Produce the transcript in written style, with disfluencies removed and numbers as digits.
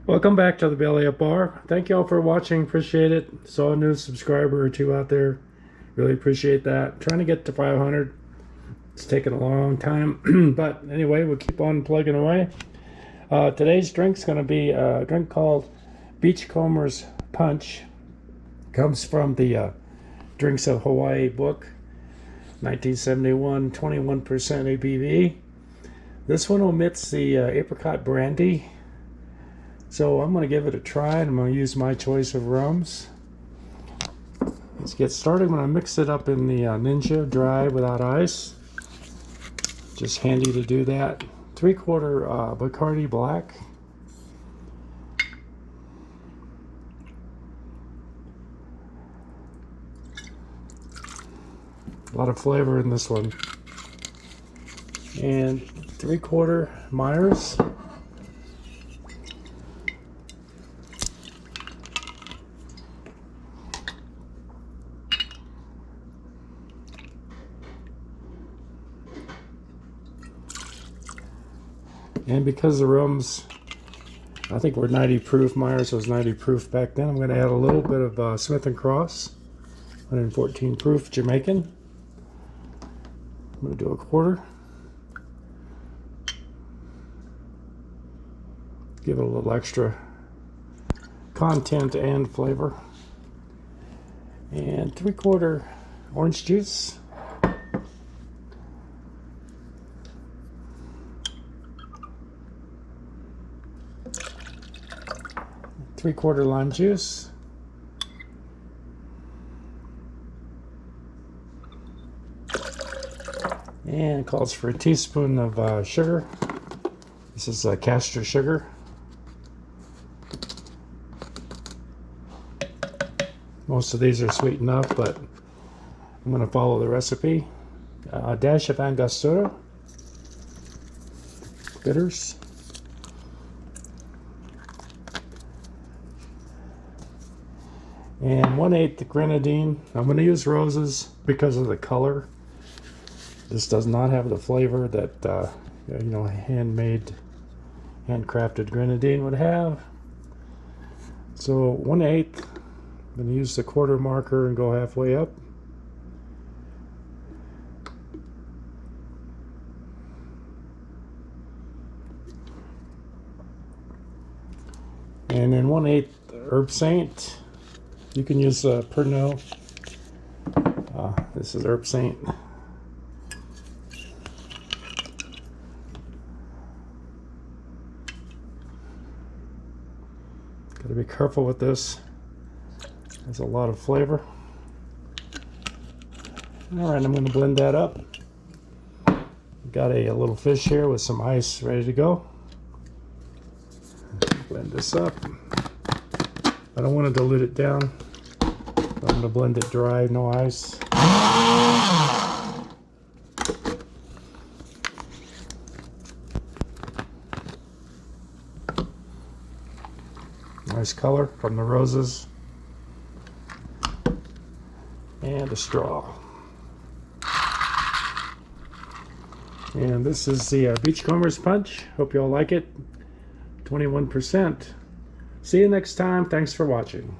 Welcome back to the Belly Up Bar. Thank you all for watching. Appreciate it. Saw a new subscriber or two out there. Really appreciate that. Trying to get to 500. It's taken a long time. But anyway, we'll keep on plugging away. Today's drink's going to be a drink called Beachcomber's Punch. Comes from the Drinks of Hawai'i book. 1971, 21% ABV. This one omits the apricot brandy. So I'm going to give it a try, and I'm going to use my choice of rums. Let's get started. I'm going to mix it up in the Ninja dry without ice. Just handy to do that. 3/4 Bacardi black. A lot of flavor in this one. And 3/4 Myers. And because the rums, I think we're 90 proof, Myers was 90 proof back then, I'm going to add a little bit of Smith & Cross, 114 proof Jamaican. I'm going to do 1/4. Give it a little extra content and flavor. And 3/4 orange juice. 3/4 lime juice. And it calls for a teaspoon of sugar. This is castor sugar. Most of these are sweet enough, but I'm going to follow the recipe. A dash of Angostura bitters. And 1/8 grenadine. I'm going to use roses because of the color. This does not have the flavor that handmade, handcrafted grenadine would have. So 1/8. I'm going to use the 1/4 marker and go halfway up. And then 1/8 Herbsaint. You can use Pernod. This is Herbsaint. Got to be careful with this. There's a lot of flavor. All right, I'm going to blend that up. Got a little fish here with some ice ready to go. Blend this up. I don't want to dilute it down. I'm going to blend it dry, no ice. Nice color from the roses. And a straw. And this is the Beachcomber's Punch. Hope you all like it. 21%. See you next time. Thanks for watching.